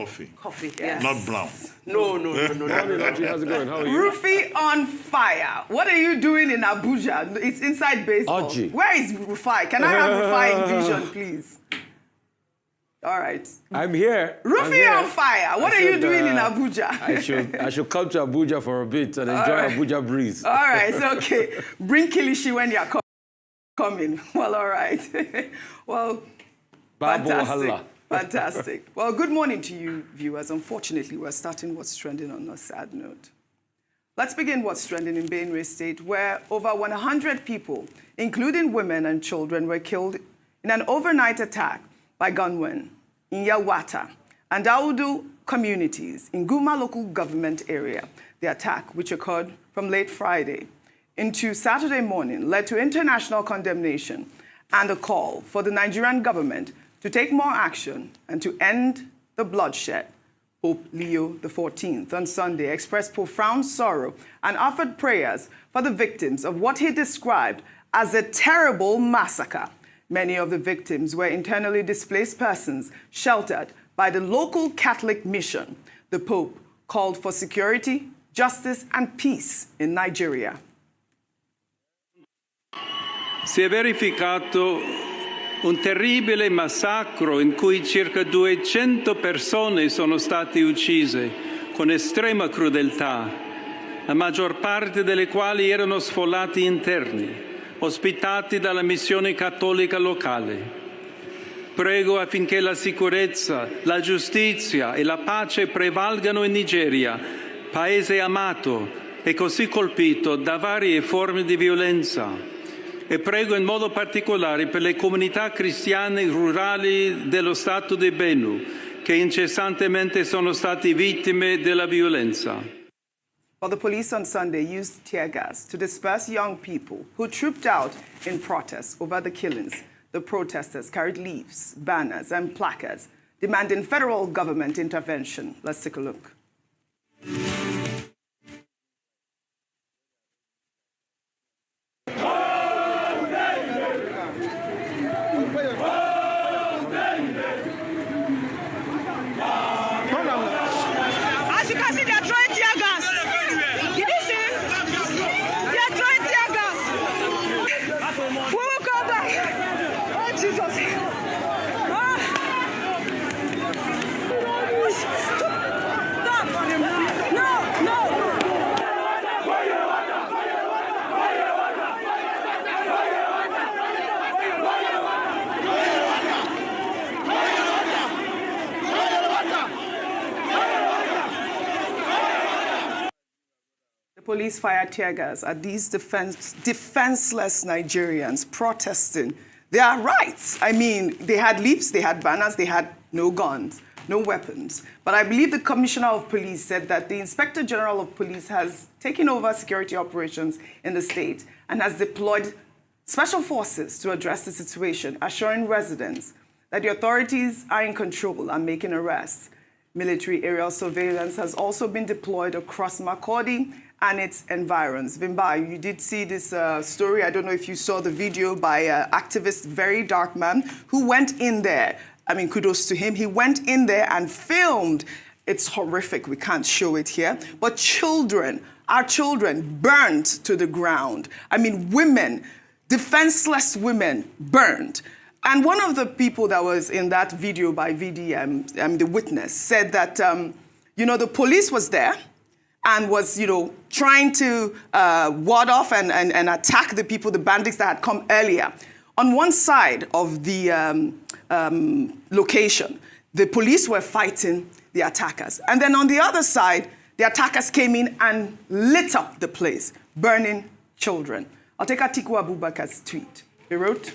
coffee. Coffee, yes. Not brown. No. How's it going? How are you? Rufai on fire. What are you doing in Abuja? It's inside baseball. Orgy. Where is Rufai? Can I have Rufai in vision, please? All right. I'm here. Rufai on fire. What are you doing in Abuja? I should come to Abuja for a bit and enjoy Abuja breeze. All right, so okay. Bring Kilishi when you're coming. Well, all right. Well, fantastic. Fantastic. Well, good morning to you, viewers. Unfortunately, we're starting What's Trending on a sad note. Let's begin What's Trending in Benue State, where over 100 people, including women and children, were killed in an overnight attack by gunmen in Yawata and Audu communities in Guma local government area. The attack, which occurred from late Friday into Saturday morning, led to international condemnation and a call for the Nigerian government to take more action and to end the bloodshed. Pope Leo XIV on Sunday expressed profound sorrow and offered prayers for the victims of what he described as a terrible massacre. Many of the victims were internally displaced persons sheltered by the local Catholic mission. The Pope called for security, justice, and peace in Nigeria. Si è verificato un terribile massacro in cui circa 200 persone sono state uccise con estrema crudeltà, la maggior parte delle quali erano sfollati interni, ospitati dalla missione cattolica locale. Prego affinché la sicurezza, la giustizia e la pace prevalgano in Nigeria, paese amato e così colpito da varie forme di violenza. E prego in modo particolare per le comunità cristiane rurali dello Stato di Benue, che incessantemente sono stati vittime della violenza. Well, the police on Sunday used tear gas to disperse young people who trooped out in protest over the killings. The protesters carried leaves, banners, and placards demanding federal government intervention. Let's take a look. Police fired tear gas at these defenseless Nigerians protesting their rights. I mean, they had leaves, they had banners, they had no guns, no weapons. But I believe the Commissioner of Police said that the Inspector General of Police has taken over security operations in the state and has deployed special forces to address the situation, assuring residents that the authorities are in control and making arrests. Military aerial surveillance has also been deployed across Makurdi and its environs. Vimba, you did see this story. I don't know if you saw the video by activist Very Dark Man who went in there. I mean, kudos to him. He went in there and filmed. It's horrific. We can't show it here. But children, our children, burned to the ground. I mean, women, defenseless women burned. And one of the people that was in that video by VDM, the witness, said that, the police was there and was, trying to ward off and attack the people, the bandits that had come earlier. On one side of the location, the police were fighting the attackers. And then on the other side, the attackers came in and lit up the place, burning children. I'll take Atiku Abubakar's tweet. He wrote,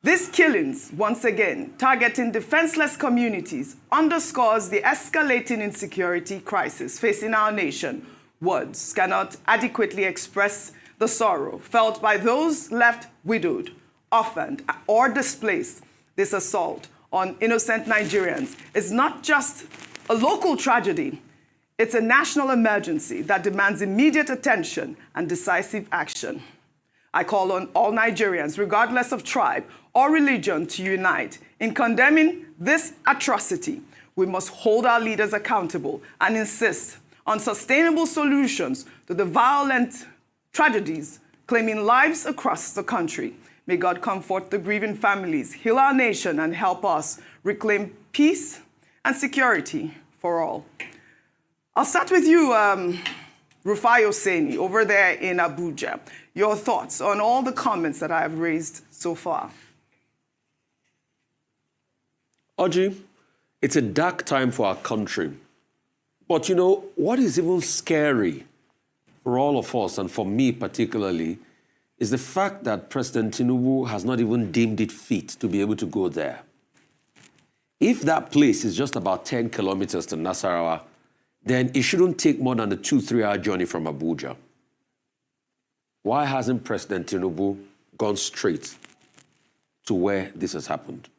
"These killings, once again, targeting defenseless communities, underscores the escalating insecurity crisis facing our nation. Words cannot adequately express the sorrow felt by those left widowed, orphaned, or displaced. This assault on innocent Nigerians is not just a local tragedy. It's a national emergency that demands immediate attention and decisive action. I call on all Nigerians, regardless of tribe or religion, to unite in condemning this atrocity. We must hold our leaders accountable and insist on sustainable solutions to the violent tragedies claiming lives across the country. May God comfort the grieving families, heal our nation, and help us reclaim peace and security for all. I'll start with you, Rufai Oseni, over there in Abuja. Your thoughts on all the comments that I have raised so far. Audrey, it's a dark time for our country. But you know, what is even scary for all of us, and for me particularly, is the fact that President Tinubu has not even deemed it fit to be able to go there. If that place is just about 10 kilometers to Nasarawa, then it shouldn't take more than a 2-3 hour journey from Abuja. Why hasn't President Tinubu gone straight to where this has happened?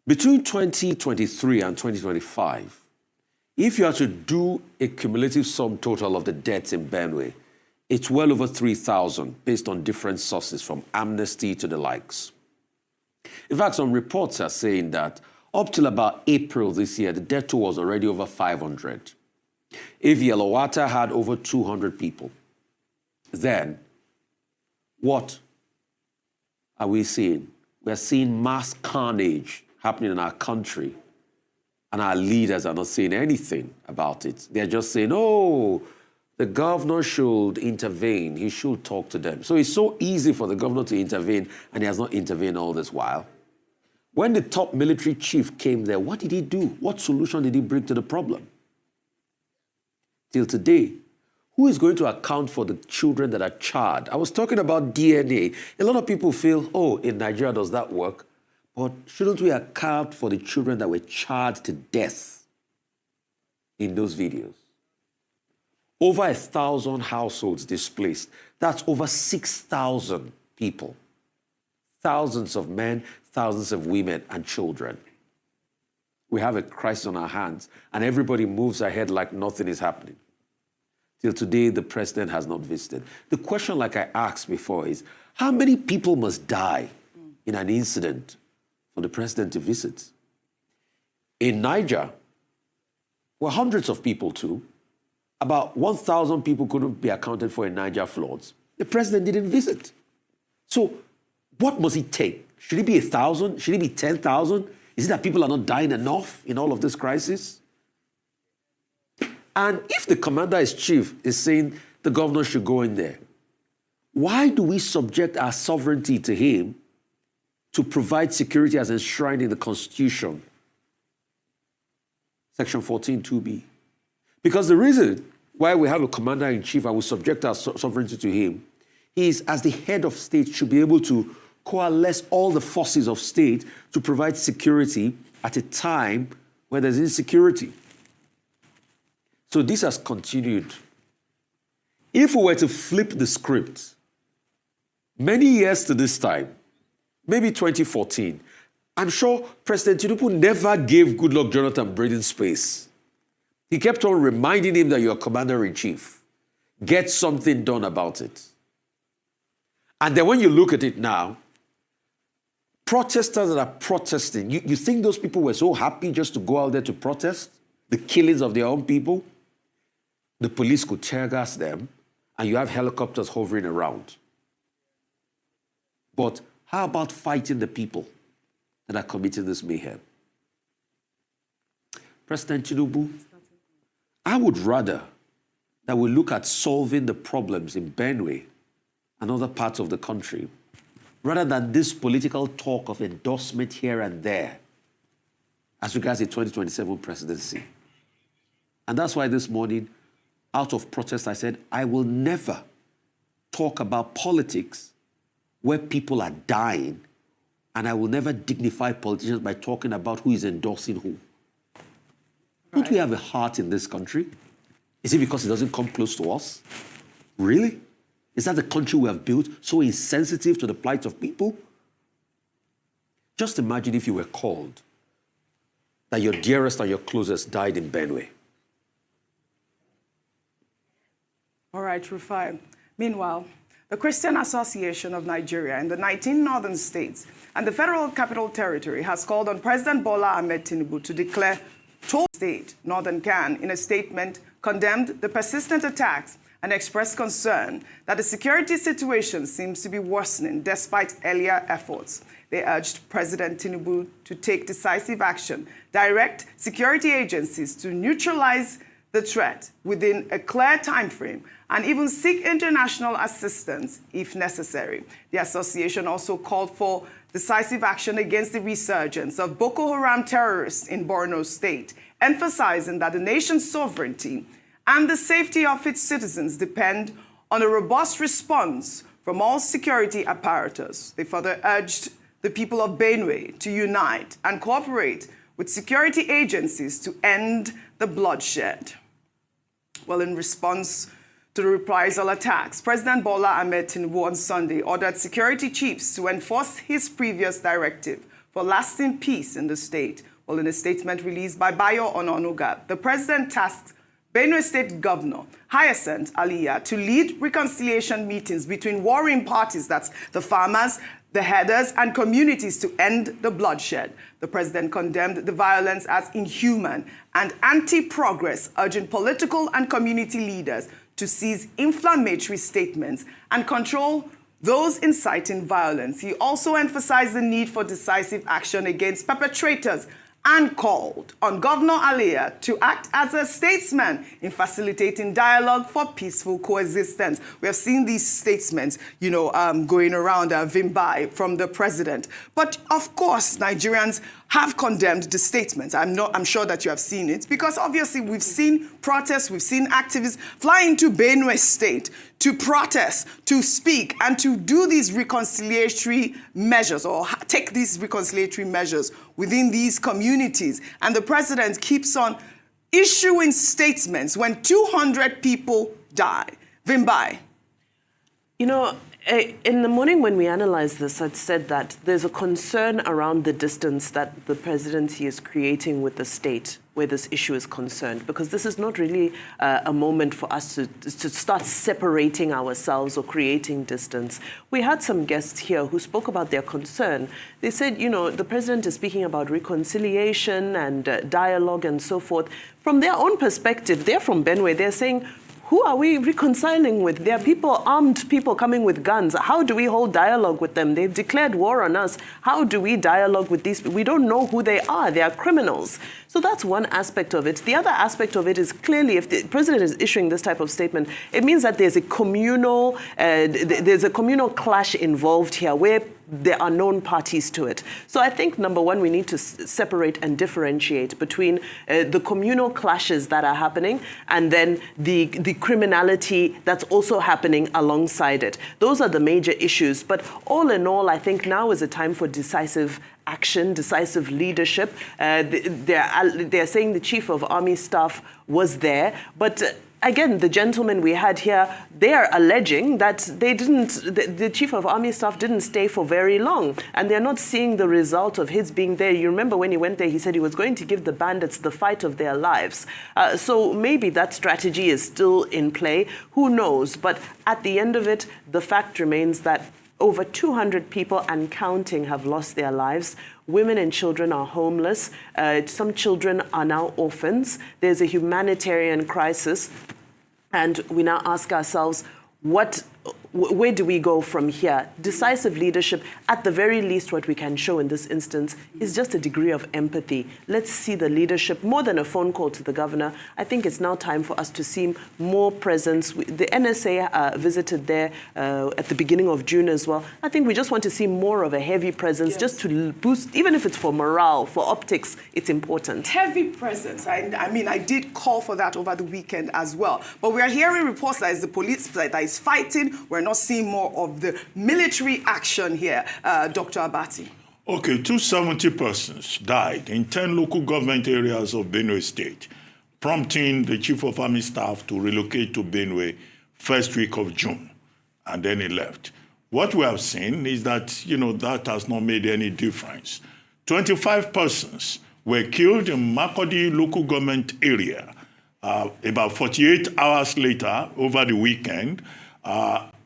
Between 2023 and 2025, if you are to do a cumulative sum total of the deaths in Benue, it's well over 3,000 based on different sources from Amnesty to the likes. In fact, some reports are saying that up till about April this year, the death toll was already over 500. If Yellowater had over 200 people, then what are we seeing? We're seeing mass carnage happening in our country, and our leaders are not saying anything about it. They're just saying, oh, the governor should intervene. He should talk to them. So it's so easy for the governor to intervene, and he has not intervened all this while. When the top military chief came there, what did he do? What solution did he bring to the problem? Till today, who is going to account for the children that are charred? I was talking about DNA. A lot of people feel, oh, in Nigeria does that work? But shouldn't we account for the children that were charred to death in those videos? Over 1,000 households displaced. That's over 6,000 people. Thousands of men, thousands of women and children. We have a crisis on our hands, and everybody moves ahead like nothing is happening. Till today, the president has not visited. The question, like I asked before, is how many people must die in an incident for the president to visit? In Niger, were hundreds of people too. About 1,000 people couldn't be accounted for in Niger floods. The president didn't visit. So what must it take? Should it be 1,000? Should it be 10,000? Is it that people are not dying enough in all of this crisis? And if the commander-in-chief is saying the governor should go in there, why do we subject our sovereignty to him to provide security as enshrined in the Constitution? Section 14(2)(b). Because the reason why we have a commander-in-chief and we subject our sovereignty to him is, as the head of state, should be able to coalesce all the forces of state to provide security at a time when there's insecurity. So this has continued. If we were to flip the script, many years to this time, maybe 2014, I'm sure President Tinubu never gave Goodluck Jonathan breathing space. He kept on reminding him that you're commander-in-chief. Get something done about it. And then when you look at it now, protesters that are protesting, you think those people were so happy just to go out there to protest the killings of their own people? The police could tear gas them, and you have helicopters hovering around. But how about fighting the people that are committing this mayhem? President Tinubu, I would rather that we look at solving the problems in Benue and other parts of the country, rather than this political talk of endorsement here and there as regards the 2027 presidency. And that's why this morning, out of protest, I said, I will never talk about politics where people are dying, and I will never dignify politicians by talking about who is endorsing who. Don't we have a heart in this country? Is it because it doesn't come close to us? Really? Is that the country we have built so insensitive to the plight of people? Just imagine if you were called that your dearest and your closest died in Benue. All right, Rufai. Meanwhile, the Christian Association of Nigeria and the 19 northern states and the Federal Capital Territory has called on President Bola Ahmed Tinubu to declare told State, Northern Can, in a statement, condemned the persistent attacks and expressed concern that the security situation seems to be worsening despite earlier efforts. They urged President Tinubu to take decisive action, direct security agencies to neutralize the threat within a clear time frame, and even seek international assistance if necessary. The association also called for decisive action against the resurgence of Boko Haram terrorists in Borno State, emphasizing that the nation's sovereignty and the safety of its citizens depend on a robust response from all security apparatus. They further urged the people of Benue to unite and cooperate with security agencies to end the bloodshed. Well, in response to the reprisal attacks, President Bola Ahmed Tinubu on Sunday ordered security chiefs to enforce his previous directive for lasting peace in the state. Well, in a statement released by Bayo Ononuga, the president tasked Benue State Governor Hyacinth Aliya to lead reconciliation meetings between warring parties, that's the farmers, the herders, and communities to end the bloodshed. The president condemned the violence as inhuman and anti-progress, urging political and community leaders to cease inflammatory statements and control those inciting violence. He also emphasized the need for decisive action against perpetrators and called on Governor Aliya to act as a statesman in facilitating dialogue for peaceful coexistence. We have seen these statements, going around Vimbai from the president. But of course, Nigerians have condemned the statements. I'm sure that you have seen it, because obviously we've seen protests, we've seen activists fly into Benue State to protest, to speak, and to do these reconciliatory measures, or take these reconciliatory measures within these communities. And the president keeps on issuing statements when 200 people die. Vimbai. In the morning when we analyzed this, I'd said that there's a concern around the distance that the presidency is creating with the state where this issue is concerned, because this is not really a moment for us to start separating ourselves or creating distance. We had some guests here who spoke about their concern. They said, the president is speaking about reconciliation and dialogue and so forth. From their own perspective, they're from Benue, they're saying, who are we reconciling with? There are people, armed people coming with guns. How do we hold dialogue with them? They've declared war on us. How do we dialogue with these people? We don't know who they are. They are criminals. So that's one aspect of it. The other aspect of it is clearly, if the president is issuing this type of statement, it means that there's a communal clash involved here where there are known parties to it. So I think, number one, we need to separate and differentiate between the communal clashes that are happening and then the criminality that's also happening alongside it. Those are the major issues. But all in all, I think now is a time for decisive action, decisive leadership. They're saying the chief of army staff was there, but again, the gentleman we had here, they are alleging that the chief of army staff didn't stay for very long, and they're not seeing the result of his being there. You remember when he went there, he said he was going to give the bandits the fight of their lives. So maybe that strategy is still in play. Who knows? But at the end of it, the fact remains that over 200 people and counting have lost their lives. Women and children are homeless. Some children are now orphans. There's a humanitarian crisis. And we now ask ourselves, where do we go from here? Decisive leadership, at the very least, what we can show in this instance is just a degree of empathy. Let's see the leadership, more than a phone call to the governor. I think it's now time for us to see more presence. The NSA visited there at the beginning of June as well. I think we just want to see more of a heavy presence, just to boost, even if it's for morale, for optics, it's important. Heavy presence. I did call for that over the weekend as well. But we are hearing reports that it's the police that is fighting. We're not seeing more of the military action here. Dr. Abati. Okay, 270 persons died in 10 local government areas of Benue State, prompting the Chief of Army Staff to relocate to Benue first week of June, and then he left. What we have seen is that, that has not made any difference. 25 persons were killed in Makurdi local government area. About 48 hours later, over the weekend,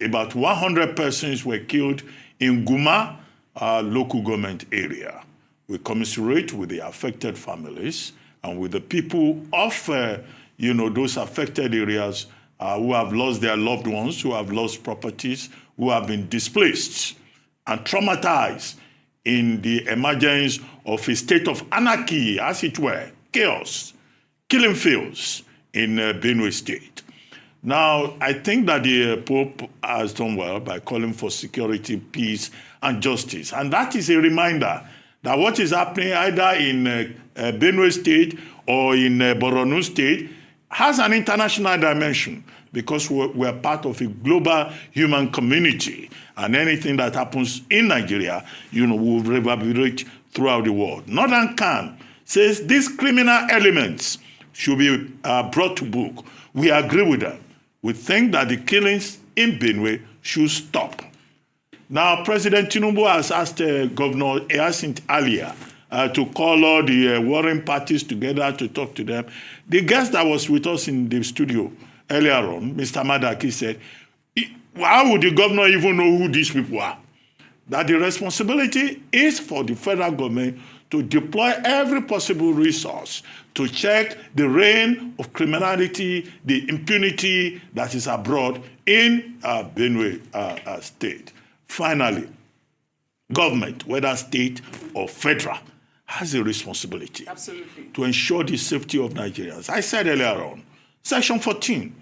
about 100 persons were killed in Guma local government area. We commiserate with the affected families, and with the people of, those affected areas who have lost their loved ones, who have lost properties, who have been displaced and traumatized in the emergence of a state of anarchy, as it were, chaos, killing fields in Benue State. Now, I think that the Pope has done well by calling for security, peace, and justice. And that is a reminder that what is happening either in Benue State or in Borno State has an international dimension, because we're part of a global human community. And anything that happens in Nigeria, will reverberate throughout the world. Northern Can says these criminal elements should be brought to book. We agree with them. We think that the killings in Benue should stop. Now, President Tinubu has asked Governor Hyacinthe earlier to call all the warring parties together to talk to them. The guest that was with us in the studio earlier on, Mr. Madaki, said, how would the governor even know who these people are? That the responsibility is for the federal government to deploy every possible resource to check the reign of criminality, the impunity that is abroad in Benue State. Finally, government, whether state or federal, has a responsibility to ensure the safety of Nigerians. I said earlier on, Section 14,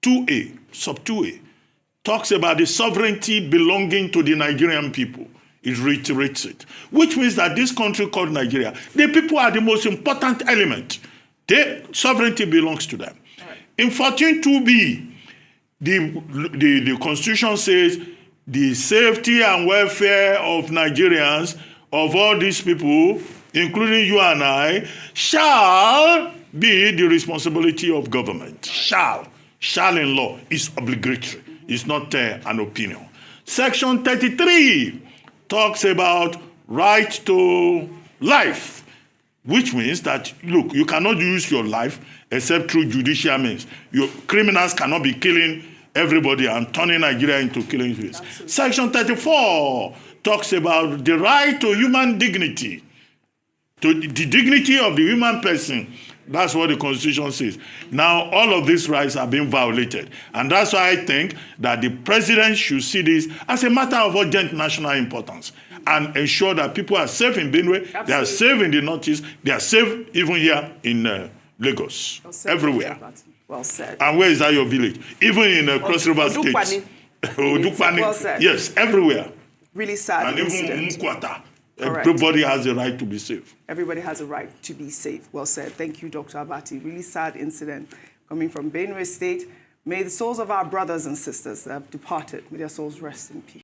2A, sub 2A, talks about the sovereignty belonging to the Nigerian people. It reiterates it, which means that this country called Nigeria, the people are the most important element. Their sovereignty belongs to them. Right. In 14.2b, the Constitution says the safety and welfare of Nigerians, of all these people, including you and I, shall be the responsibility of government. Shall in law is obligatory. It's not an opinion. Section 33 talks about right to life, which means that, look, you cannot use your life except through judicial means. Your criminals cannot be killing everybody and turning Nigeria into killing fields. Section 34 talks about the right to human dignity, to the dignity of the human person. That's what the Constitution says. Now, all of these rights are being violated. And that's why I think that the president should see this as a matter of urgent national importance and ensure that people are safe in Benue, Absolutely. They are safe in the Northeast, they are safe even here in Lagos, everywhere. Well said. And where is that your village? Even in Cross River State. Odukpani. Well said. Yes, everywhere. Really sad and incident. Even Mkwata. Everybody has a right to be safe. Everybody has a right to be safe. Well said. Thank you, Dr. Abati. Really sad incident coming from Benue State. May the souls of our brothers and sisters that have departed, may their souls rest in peace.